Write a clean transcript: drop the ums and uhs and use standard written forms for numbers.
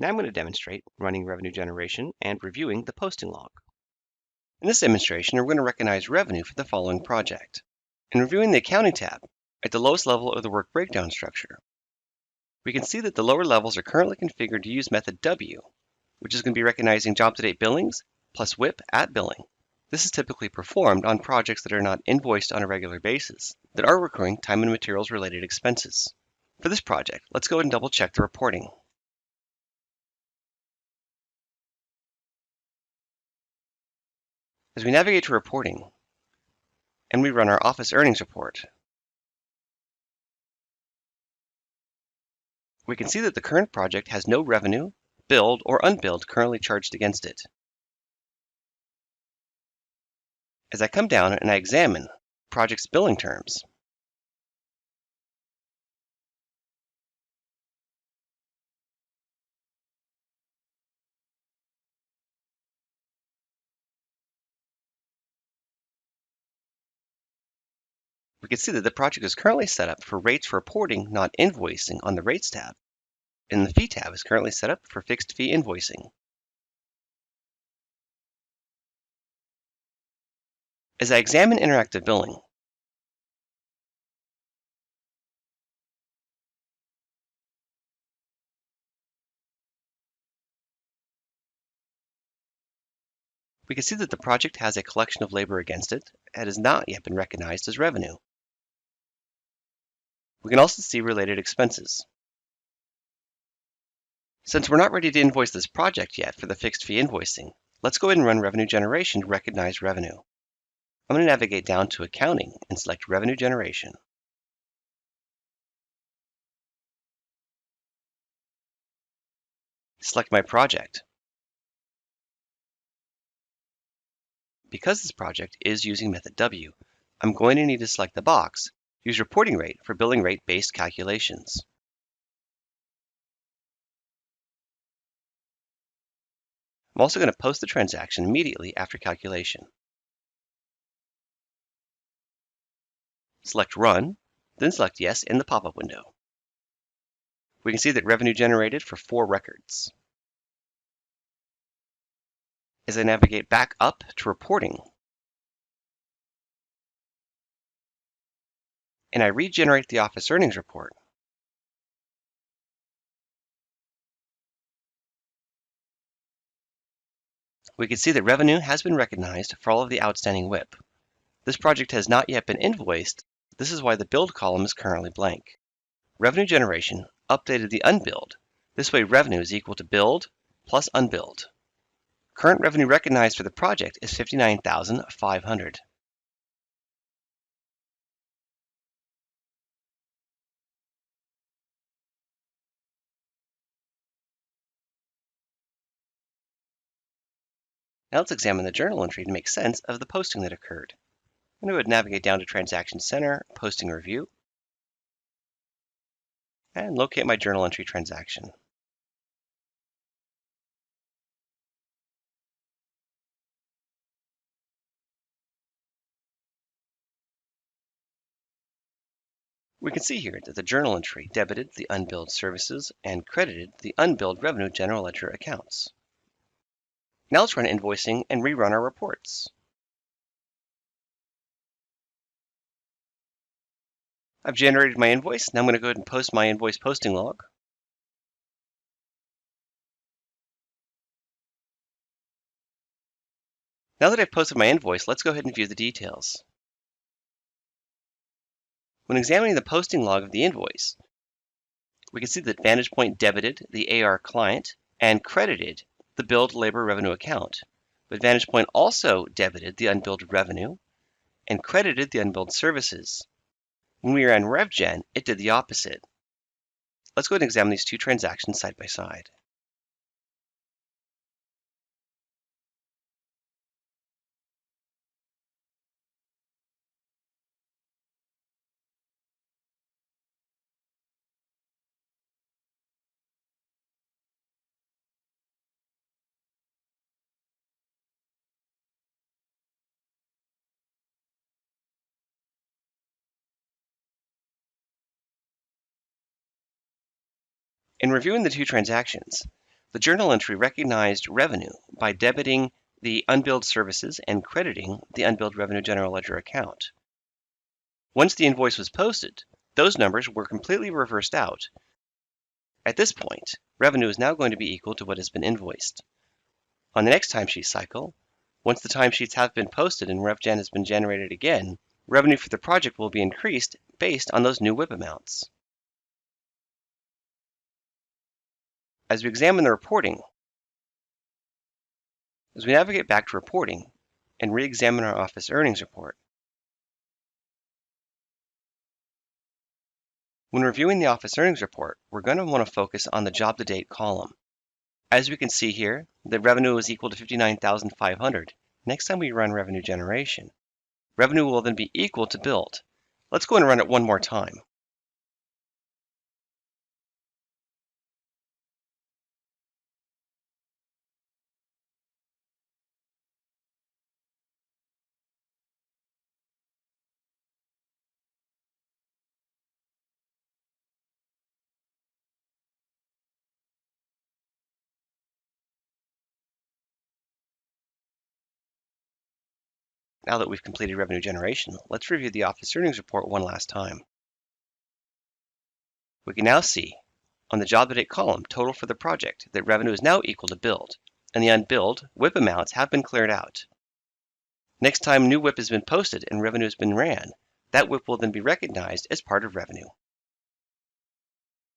Now I'm going to demonstrate running revenue generation and reviewing the posting log. In this demonstration, we're going to recognize revenue for the following project. In reviewing the accounting tab, at the lowest level of the work breakdown structure, we can see that the lower levels are currently configured to use method W, which is going to be recognizing job-to-date billings plus WIP at billing. This is typically performed on projects that are not invoiced on a regular basis, that are recurring time and materials related expenses. For this project, let's go ahead and double check the reporting. As we navigate to reporting, and we run our office earnings report, we can see that the current project has no revenue, billed or unbilled, currently charged against it. As I come down and I examine project's billing terms, we can see that the project is currently set up for rates for reporting, not invoicing, on the Rates tab, and the Fee tab is currently set up for fixed fee invoicing. As I examine interactive billing, we can see that the project has a collection of labor against it that has not yet been recognized as revenue. We can also see related expenses. Since we're not ready to invoice this project yet for the fixed fee invoicing, let's go ahead and run revenue generation to recognize revenue. I'm going to navigate down to Accounting and select Revenue Generation. Select my project. Because this project is using method W, I'm going to need to select the box, Use Reporting Rate for billing rate-based calculations. I'm also going to post the transaction immediately after calculation. Select Run, then select Yes in the pop-up window. We can see that revenue generated for 4 records. As I navigate back up to Reporting, and I regenerate the Office Earnings Report, we can see that revenue has been recognized for all of the outstanding WIP. This project has not yet been invoiced. This is why the billed column is currently blank. Revenue generation updated the unbilled. This way revenue is equal to billed plus unbilled. Current revenue recognized for the project is $59,500. Now let's examine the journal entry to make sense of the posting that occurred. I'm going to navigate down to Transaction Center, Posting Review, and locate my journal entry transaction. We can see here that the journal entry debited the unbilled services and credited the unbilled revenue general ledger accounts. Now let's run invoicing and rerun our reports. I've generated my invoice. Now I'm going to go ahead and post my invoice posting log. Now that I've posted my invoice, let's go ahead and view the details. When examining the posting log of the invoice, we can see that VantagePoint debited the AR client and credited the billed labor revenue account. But VantagePoint also debited the unbilled revenue and credited the unbilled services. When we ran RevGen, it did the opposite. Let's go ahead and examine these two transactions side by side. In reviewing the two transactions, The journal entry recognized revenue by debiting the unbilled services and crediting the unbilled revenue general ledger account. Once the invoice was posted, those numbers were completely reversed out. At this point, revenue is now going to be equal to what has been invoiced. On the next timesheet cycle, once the timesheets have been posted and RevGen has been generated again, revenue for the project will be increased based on those new WIP amounts. As we examine the reporting, as we navigate back to reporting and re-examine our office earnings report, when reviewing the office earnings report, we're going to want to focus on the job to date column. As we can see here, the revenue is equal to $59,500. Next time we run revenue generation, revenue will then be equal to billed. Let's go and run it one more time. Now that we've completed revenue generation, let's review the office earnings report one last time. We can now see on the job to date column total for the project that revenue is now equal to billed, and the unbilled WIP amounts have been cleared out. Next time new WIP has been posted and revenue has been ran, that WIP will then be recognized as part of revenue.